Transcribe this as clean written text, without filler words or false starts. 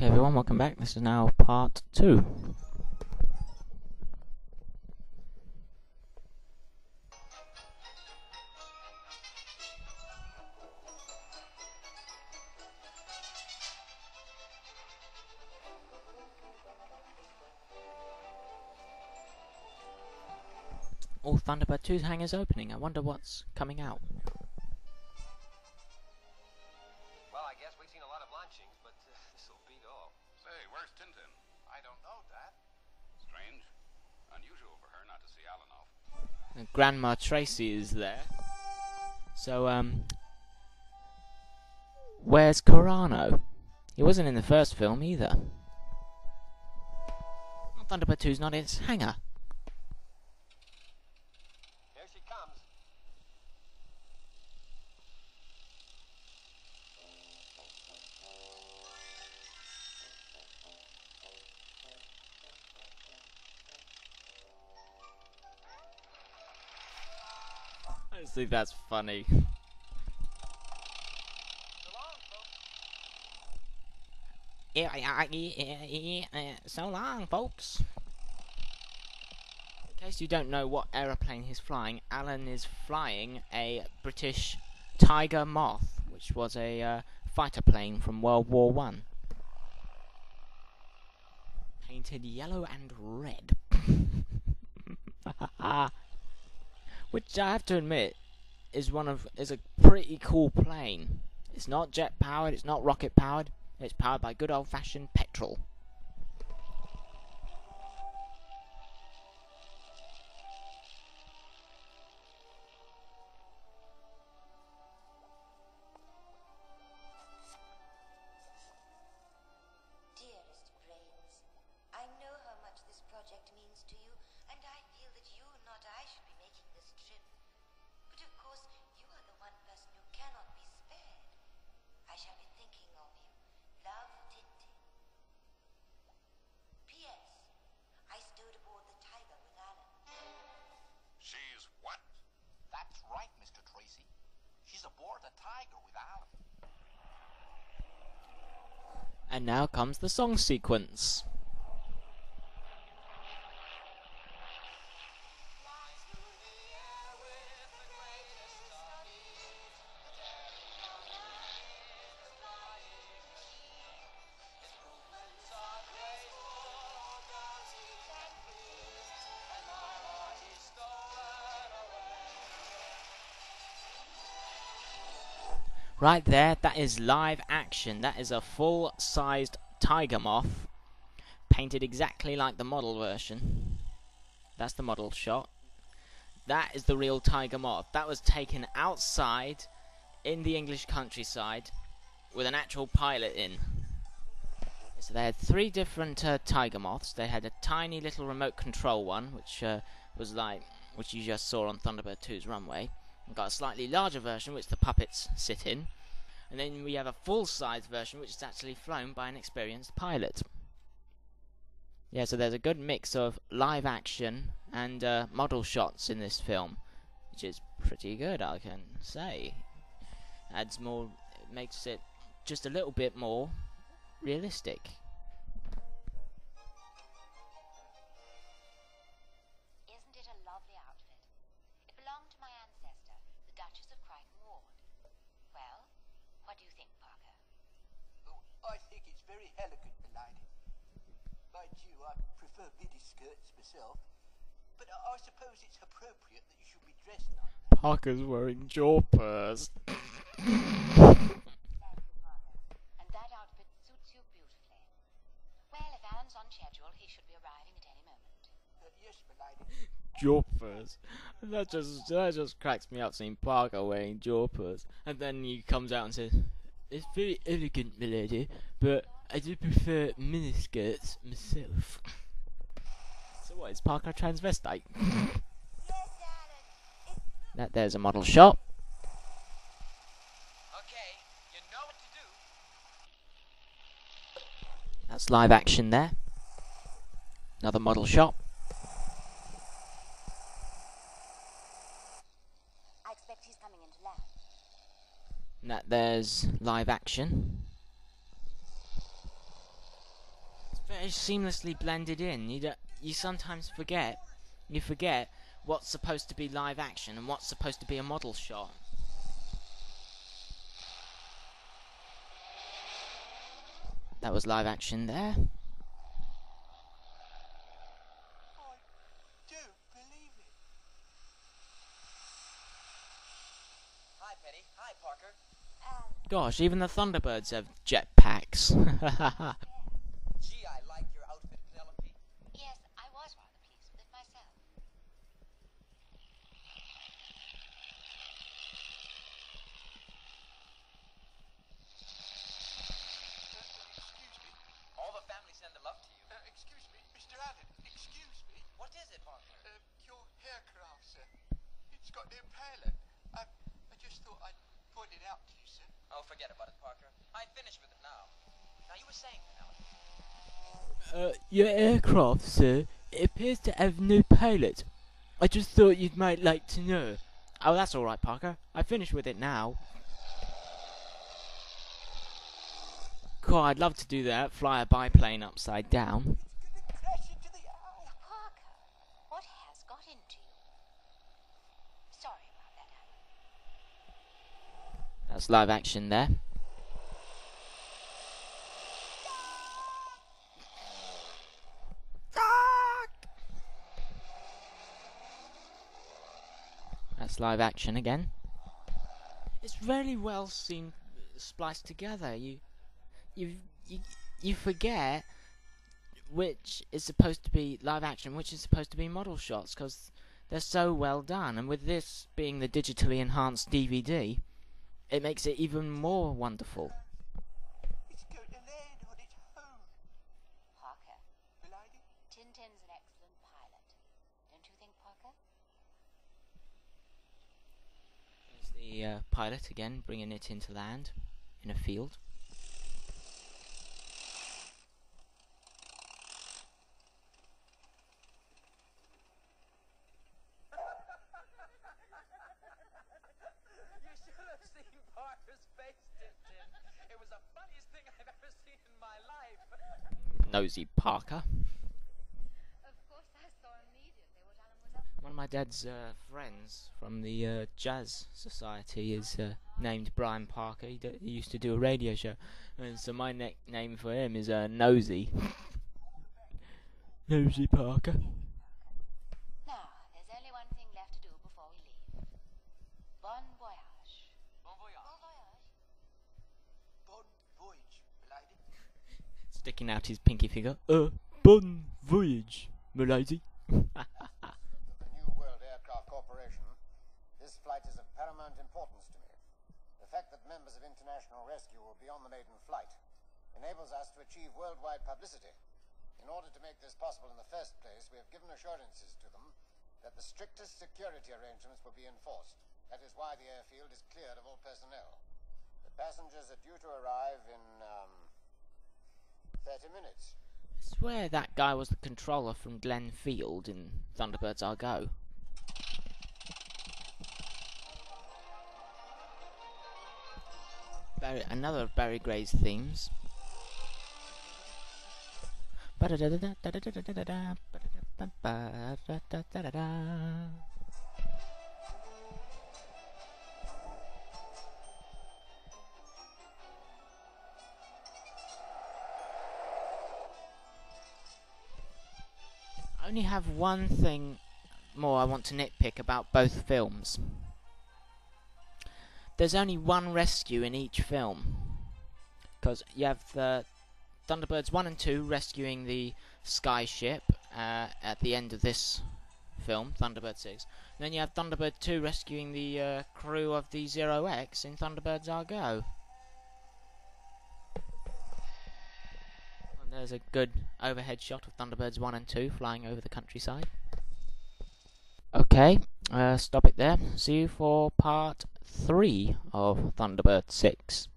Okay everyone, welcome back. This is now part 2. Oh, Thunderbird 2's hangar's opening. I wonder what's coming out. Well, I guess we've seen a lot of launchings, but this'll beat all. Say, where's Tintin? I don't know, Dad. Strange. Unusual for her not to see Alen off. And Grandma Tracy is there. So, where's Corano? He wasn't in the first film either. Thunderbird 2's not in its hangar. Here she comes. I just think that's funny. So long, folks. In case you don't know what aeroplane he's flying, Alan is flying a British Tiger Moth, which was a fighter plane from World War One, painted yellow and red. Which I have to admit is a pretty cool plane. It's not jet powered, it's not rocket powered, it's powered by good old fashioned petrol. Dearest Brains, I know how much this project means to you, and I feel that you, not I, should be making this trip. But of course, you are the one person who cannot be spared. I shall be thinking of you. Love, Tintin. P.S. I stowed aboard the Tiger with Alan. She's what? That's right, Mr. Tracy. She's aboard the Tiger with Alan. And now comes the song sequence. Right there, that is live action. That is a full-sized tiger moth, painted exactly like the model version. That's the model shot. That is the real tiger moth. That was taken outside in the English countryside with an actual pilot in. So they had 3 different tiger moths. They had a tiny little remote control one, which was like, which you just saw on Thunderbird 2's runway. We've got a slightly larger version which the puppets sit in, and then we have a full-size version which is actually flown by an experienced pilot. Yeah, so there's a good mix of live action and model shots in this film, which is pretty good, I can say. Adds more, makes it just a little bit more realistic. Isn't it a lovely outfit? It belonged to my ancestor, the Duchess of Crichton Ward. Well, what do you think, Parker? Oh, I think it's very elegant, Alen. Mind you, I prefer midi skirts myself, but I suppose it's appropriate that you should be dressed like that. Parker's wearing jawpers. Thank you, Parker. And that outfit suits you beautifully. Well, if Alan's on schedule, he should be arriving at any moment. Yes, Alen. Jawpers. That just cracks me up seeing Parker wearing jawpers, and then he comes out and says, "It's very elegant, milady, but I do prefer miniskirts myself." So what, is Parker a transvestite? Yes, Alan. That there's a model shot. Okay, you know what to do. That's live action there. Another model shot. I expect he's coming into land. And that there's live action. very seamlessly blended in. You sometimes forget. You forget what's supposed to be live action and what's supposed to be a model shot. That was live action there. I don't believe it. Hi, Penny. Hi, Parker. Gosh, even the Thunderbirds have jetpacks. Gee, I like your outfit, Penelope. Yes, I was rather pleased with it myself. Excuse me. All the family send their love to you. Excuse me, Mr. Allen. Excuse me. What is it, Parker? Your haircraft, sir. It's got no pilot. I just thought I'd point it out to you, sir. Oh, forget about it, Parker. I'm finished with it now. Now, you were saying, Penelope. Your aircraft, sir, it appears to have no pilot. I just thought you might like to know. Oh, that's alright, Parker. I finished with it now. God, I'd love to do that. Fly a biplane upside down. It's gonna crash into the eye. Parker, what has got into you? Sorry about that, Alan. That's live action there. That's live action again. It's really well spliced together. You forget which is supposed to be live action, which is supposed to be model shots, because they're so well done. And with this being the digitally enhanced DVD, it makes it even more wonderful. It's going to land on its own. Parker, Milady? Tintin's an excellent pilot. Don't you think, Parker? There's the pilot again, bringing it into land in a field. You should have seen Parker's face, Tintin. It was the funniest thing I've ever seen in my life. Nosy Parker. Of course, I saw immediately what Alan was up to. One of my dad's friends from the Jazz Society is named Brian Parker. He used to do a radio show, and so my nickname for him is Nosy. Nosy Parker. Now, there's only one thing left to do before we leave. Bon voyage. Bon voyage. Bon voyage. Bon voyage, Milady. Sticking out his pinky finger. Bon voyage, m'lady. The New World Aircraft Corporation, this flight is of paramount importance to me. The fact that members of International Rescue will be on the maiden flight enables us to achieve worldwide publicity. In order to make this possible in the first place, we have given assurances to them that the strictest security arrangements will be enforced. That is why the airfield is cleared of all personnel. The passengers are due to arrive in 30 minutes. I swear that guy was the controller from Glen Field in Thunderbirds Are Go. Another Barry Gray's themes. I only have one thing more I want to nitpick about both films. There's only one rescue in each film, because you have the Thunderbirds 1 and 2 rescuing the sky ship at the end of this film, Thunderbird 6. And then you have Thunderbird 2 rescuing the crew of the Zero X in Thunderbirds Are Go. And there's a good overhead shot of Thunderbirds 1 and 2 flying over the countryside. Okay, stop it there. See you for part 3 of Thunderbird 6.